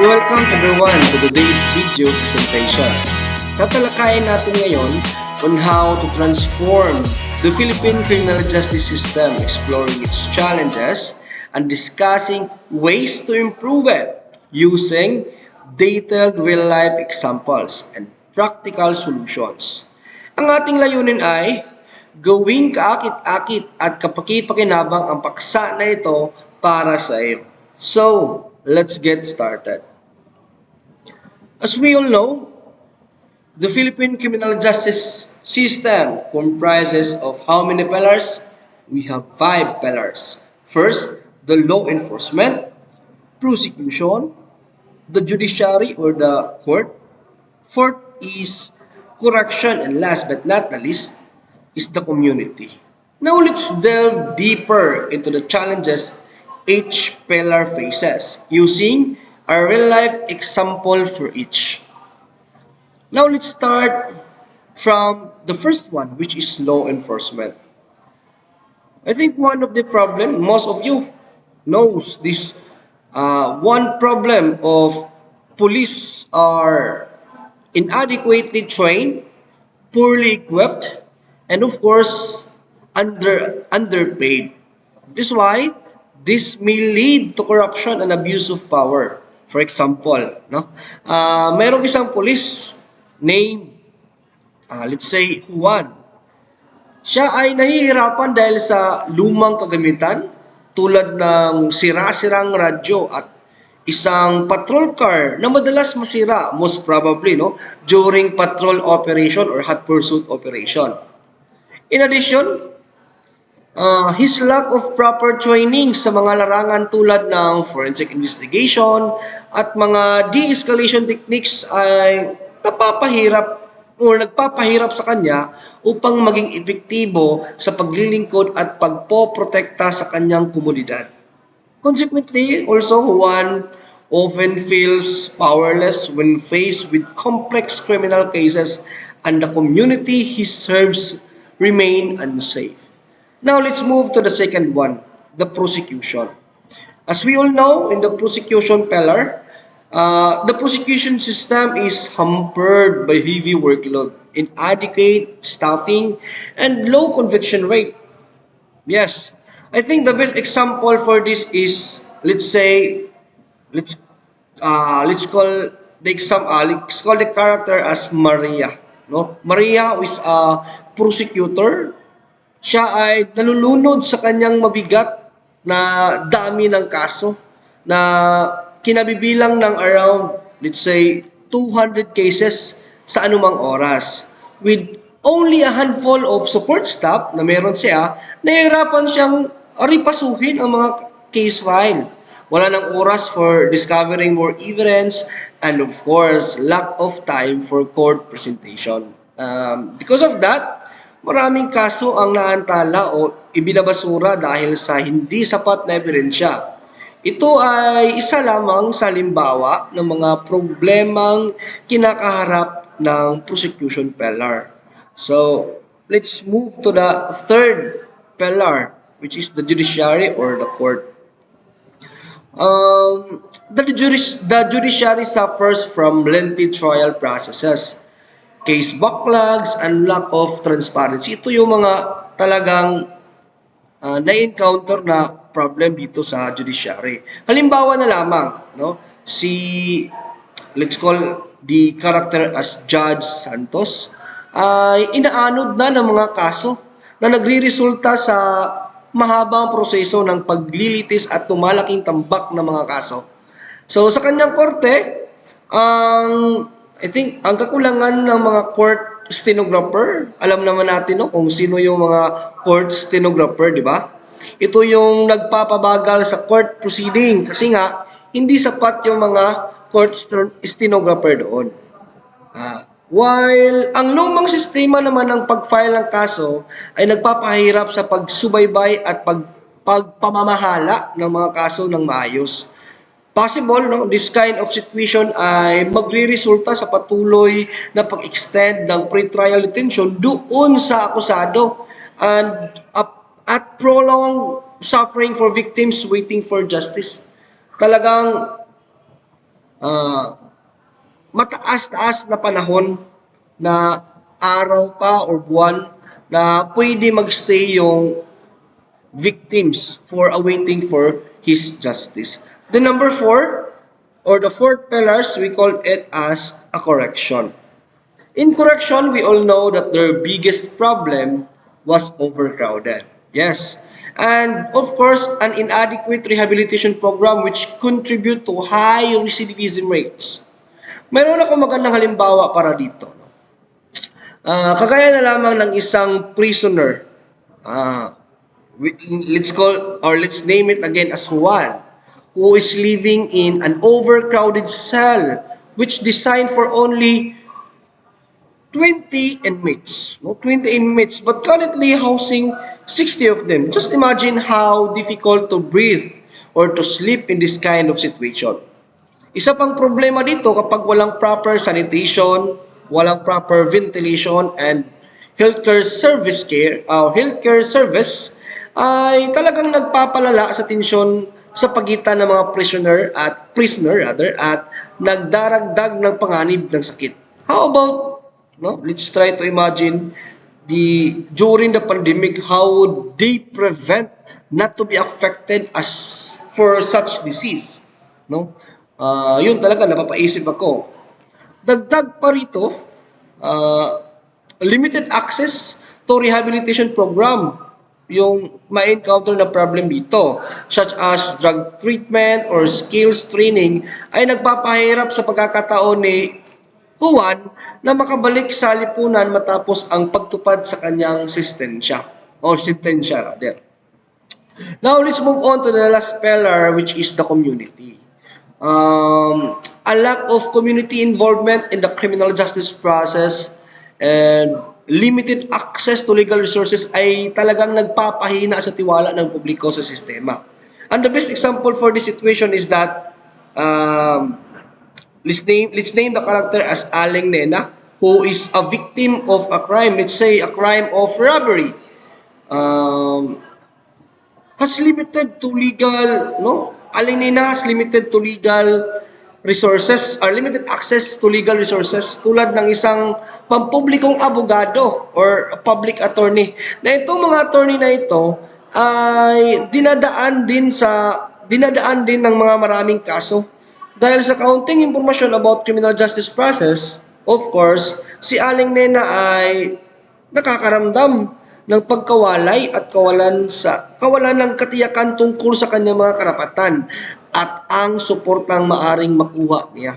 Welcome everyone to today's video presentation. Tatalakayin natin ngayon on how to transform the Philippine criminal justice system, exploring its challenges and discussing ways to improve it using detailed real-life examples and practical solutions. Ang ating layunin ay gawing kaakit-akit at kapaki-pakinabang ang paksa na ito para sa iyo. So, let's get started. As we all know, the Philippine criminal justice system comprises of how many pillars? We have 5 pillars. First, the law enforcement, prosecution, the judiciary or the court. Fourth is correction, and last but not the least is the community. Now let's delve deeper into the challenges each pillar faces using a real-life example for each. Now let's start from the first one, which is law enforcement. I think one of the problem, most of you knows this one problem of police are inadequately trained, poorly equipped, and of course, underpaid. This is why this may lead to corruption and abuse of power. For example, no? Merong isang police named, let's say, Juan. Siya ay nahihirapan dahil sa lumang kagamitan tulad ng sira-sirang radyo at isang patrol car na madalas masira, most probably, no, during patrol operation or hot pursuit operation. In addition, his lack of proper training sa mga larangan tulad ng forensic investigation at mga de-escalation techniques ay nagpapahirap sa kanya upang maging epektibo sa paglilingkod at pagpoprotekta sa kanyang komunidad. Consequently, also Juan often feels powerless when faced with complex criminal cases and the community he serves remain unsafe. Now let's move to the second one, the prosecution. As we all know, in the prosecution pillar, the prosecution system is hampered by heavy workload, inadequate staffing, and low conviction rate. Yes, I think the best example for this is, let's say, let's let's call the character as Maria. No, Maria is a prosecutor. Siya ay nalulunod sa kanyang mabigat na dami ng kaso na kinabibilang ng around, let's say, 200 cases sa anumang oras. With only a handful of support staff na meron siya, nahihirapan siyang ripasuhin ang mga case file. Wala nang oras for discovering more evidence and of course, lack of time for court presentation. Because of that, maraming kaso ang naantala o ibinabasura dahil sa hindi sapat na ebidensya. Ito ay isa lamang sa halimbawa ng mga problemang kinakaharap ng prosecution pillar. So, let's move to the third pillar, which is the judiciary or the court. The judiciary suffers from lengthy trial processes, case backlogs, and lack of transparency. Ito yung mga talagang na-encounter na problem dito sa judiciary. Halimbawa na lamang, no? Let's call the character as Judge Santos, ay inaanod na ng mga kaso na nagre-resulta sa mahabang proseso ng paglilitis at tumalaking tambak ng mga kaso. So sa kanyang korte, I think ang kakulangan ng mga court stenographer, alam naman natin no kung sino yung mga court stenographer, di ba? Ito yung nagpapabagal sa court proceeding kasi nga hindi sapat yung mga court stenographer doon. While ang lumang sistema naman ng pag-file ng kaso ay nagpapahirap sa pagsubaybay at pagpamamahala ng mga kaso ng maayos. Possible, no, this kind of situation ay magre-resulta sa patuloy na pag-extend ng pre-trial detention doon sa akusado and at prolonged suffering for victims waiting for justice. Talagang ah, mataas-taas na panahon na araw pa or buwan na pwede magstay yung victims for awaiting for his justice. The number four, or the fourth pillars, we call it as a correction. In correction, we all know that their biggest problem was overcrowded. Yes. And of course, an inadequate rehabilitation program which contribute to high recidivism rates. Mayroon ako magandang halimbawa para dito. Kagaya na lamang ng isang prisoner. Ah, let's call or let's name it again as Juan, who is living in an overcrowded cell which designed for only 20 inmates, no? 20 inmates, but currently housing 60 of them. Just imagine how difficult to breathe or to sleep in this kind of situation. Isa pang problema dito kapag walang proper sanitation, walang proper ventilation and healthcare service ay talagang nagpapalala sa tensyon sa pagitan ng mga prisoner at nagdaragdag ng panganib ng sakit. How about, no? Let's try to imagine during the pandemic, how would they prevent not to be affected as for such disease, no? Yun talaga napapaisip ako. Dagdag pa rito, limited access to rehabilitation program yung ma-encounter na problem dito, such as drug treatment or skills training, ay nagpapahirap sa pagkakataon ni Juan na makabalik sa lipunan matapos ang pagtupad sa kanyang sentensya rather. Now let's move on to the last pillar, which is the community. A lack of community involvement in the criminal justice process and limited access to legal resources ay talagang nagpapahina sa tiwala ng publiko sa sistema. And the best example for this situation is that let's name the character as Aling Nena, who is a victim of a crime, let's say a crime of robbery. Has limited to legal, no? Aling Nena has limited to legal resources or limited access to legal resources tulad ng isang pampublikong abogado or public attorney. Na itong mga attorney na ito ay dinadaan din ng mga maraming kaso. Dahil sa kaunting impormasyon about criminal justice process, of course, si Aling Nena ay nakakaramdam ng pagkawalay at kawalan ng katiyakan tungkol sa kanyang mga karapatan at ang suportang maaring makuha niya.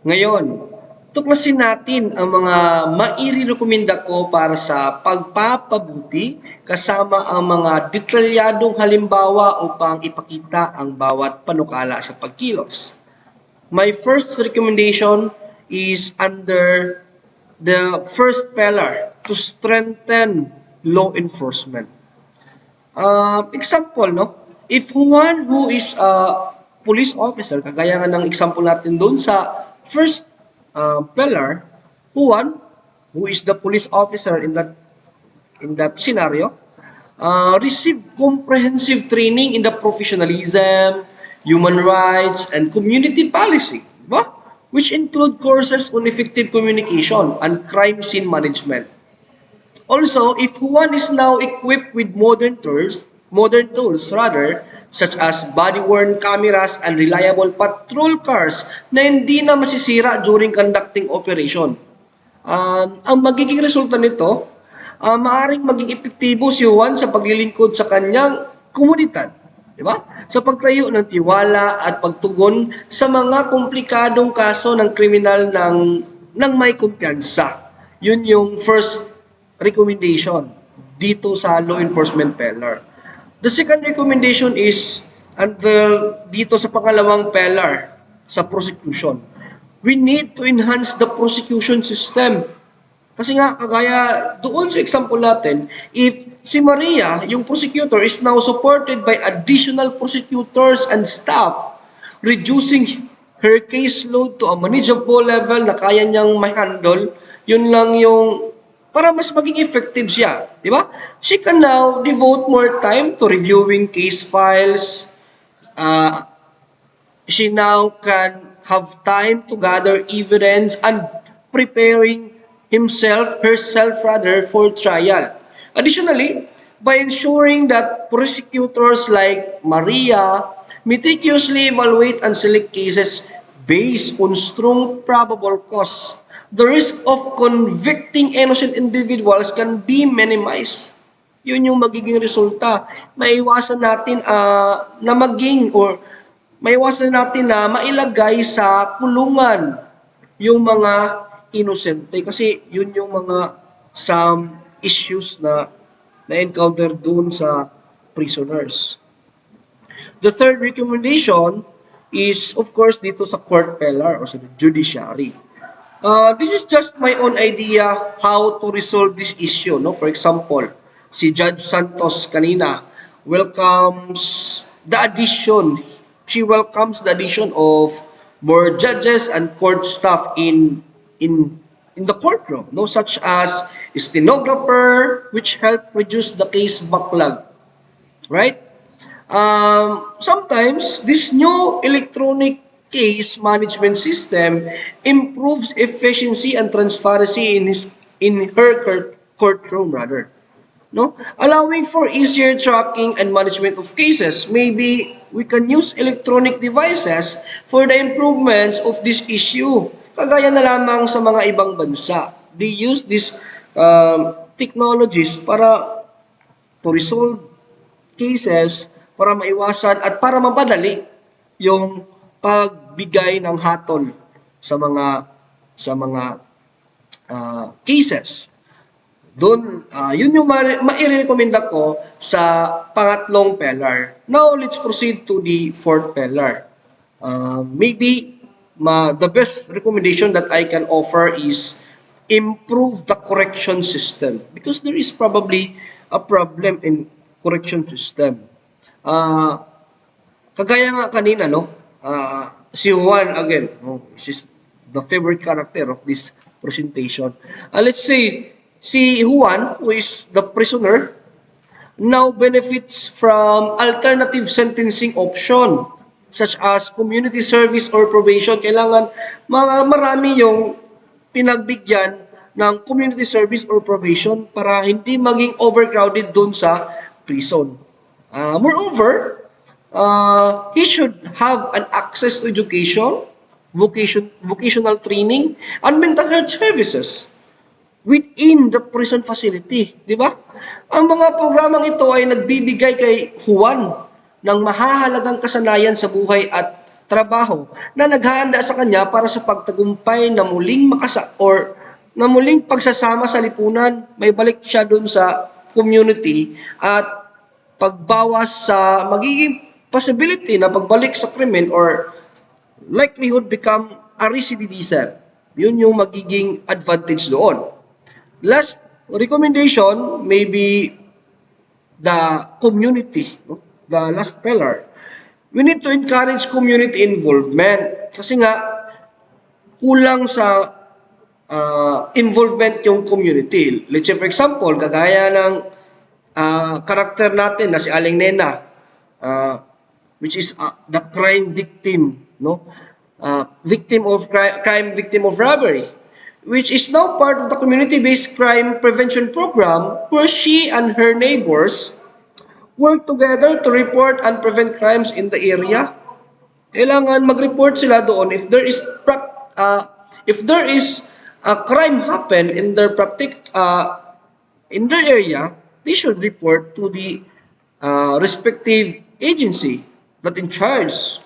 Ngayon, tuklasin natin ang mga mairirekomenda ko para sa pagpapabuti kasama ang mga detalyadong halimbawa upang ipakita ang bawat panukala sa pagkilos. My first recommendation is under the first pillar, to strengthen law enforcement. Example, no? If one who is a police officer, kagaya nga ng example natin doon sa first pillar, one who is the police officer in that scenario, receive comprehensive training in the professionalism, human rights, and community policy, diba? Which include courses on effective communication and crime scene management. Also, if one is now equipped with modern tools, such as body-worn cameras and reliable patrol cars na hindi na masisira during conducting operation. Ang magiging resulta nito, maaring maging epektibo si Juan sa paglilingkod sa kanyang komunidad, di ba? Sa pagtayo ng tiwala at pagtugon sa mga komplikadong kaso ng kriminal ng may kumpiyansa. Yun yung first recommendation dito sa law enforcement pillar. The second recommendation is dito sa pangalawang pillar, sa prosecution. We need to enhance the prosecution system. Kasi nga, kagaya doon sa example natin, if si Maria, yung prosecutor, is now supported by additional prosecutors and staff, reducing her caseload to a manageable level na kaya niyang ma-handle, yun lang yung para mas maging effective siya, di ba? She can now devote more time to reviewing case files, She now can have time to gather evidence and preparing herself rather, for trial. Additionally, by ensuring that prosecutors like Maria meticulously evaluate and select cases based on strong probable cause, the risk of convicting innocent individuals can be minimized. Yun yung magiging resulta. Maiwasan natin na maging or maiwasan natin na mailagay sa kulungan yung mga inosente kasi yun yung mga some issues na na-encounter dun sa prisoners. The third recommendation is of course dito sa court pillar or sa judiciary. This is just my own idea how to resolve this issue. No? For example, si Judge Santos kanina welcomes the addition, she welcomes the addition of more judges and court staff in in the courtroom, no, such as stenographer, which help reduce the case backlog, right? Sometimes this new electronic case management system improves efficiency and transparency in her courtroom rather, no, allowing for easier tracking and management of cases. Maybe we can use electronic devices for the improvements of this issue. Kagaya na lamang sa mga ibang bansa, they use these technologies para to resolve cases, para maiwasan at para mapadali yung pagbigay ng hatol sa mga cases. Doon, yun yung mairekomenda ko sa pangatlong pillar. Now, let's proceed to the fourth pillar. Maybe the best recommendation that I can offer is improve the correction system because there is probably a problem in correction system. Kagaya nga kanina, no? Si Juan again, no? She's the favorite character of this presentation. Let's say si Juan, who is the prisoner, now benefits from alternative sentencing option such as community service or probation. Kailangan marami yung pinagbigyan ng community service or probation para hindi maging overcrowded doon sa prison. Moreover, he should have an access to education, vocational training, and mental health services within the prison facility, di ba? Ang mga programang ito ay nagbibigay kay Juan ng mahahalagang kasanayan sa buhay at trabaho na naghahanda sa kanya para sa pagtagumpay na muling na muling pagsasama sa lipunan. May balik siya doon sa community at pagbawas sa magiging possibility na pagbalik sa krimen or likelihood become a recidivism. Yun yung magiging advantage doon. Last recommendation may be the community, no? The last pillar. We need to encourage community involvement kasi nga kulang sa involvement yung community. Let's say for example, kagaya ng karakter natin na si Aling Nena, which is the crime victim, no? Victim of robbery, which is now part of the community-based crime prevention program where she and her neighbors work together to report and prevent crimes in the area. Kailangan mag-report sila doon if there is a crime happen in their in their area, they should report to the respective agency that in charge,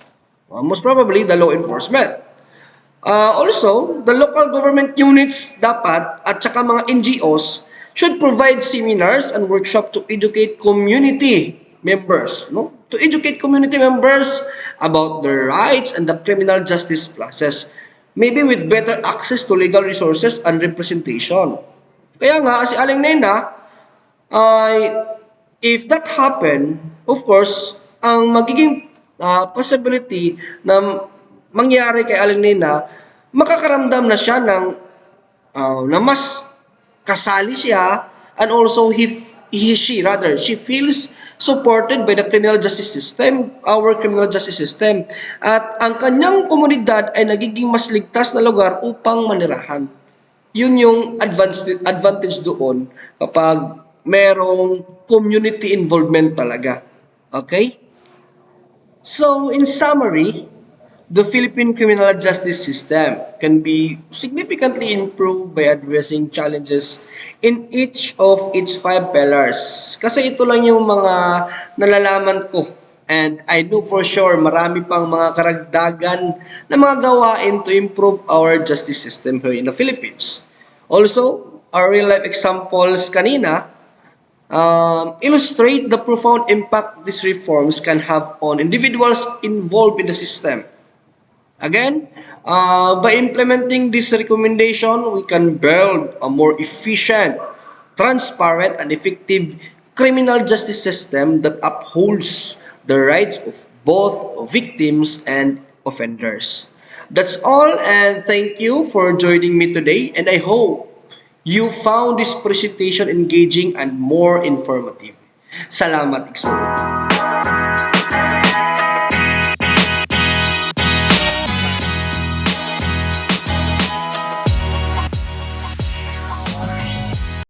most probably the law enforcement. Also, the local government units dapat at saka mga NGOs should provide seminars and workshop to educate community members, no? To educate community members about their rights and the criminal justice process, maybe with better access to legal resources and representation. Kaya nga, si Aling Nena, if that happen, of course, ang magiging possibility na mangyari kay Aling Nena, makakaramdam na siya na mas kasali siya and also she feels supported by the criminal justice system, our criminal justice system. At ang kanyang komunidad ay nagiging mas ligtas na lugar upang manirahan. Yun yung advantage doon kapag merong community involvement talaga. Okay? So, in summary, the Philippine criminal justice system can be significantly improved by addressing challenges in each of its five pillars. Kasi ito lang yung mga nalalaman ko. And I know for sure marami pang mga karagdagan na mga gawain to improve our justice system here in the Philippines. Also, our real life examples kanina illustrate the profound impact these reforms can have on individuals involved in the system. Again, by implementing this recommendation, we can build a more efficient, transparent, and effective criminal justice system that upholds the rights of both victims and offenders. That's all, and thank you for joining me today, and I hope you found this presentation engaging and more informative. Salamat, Ikso.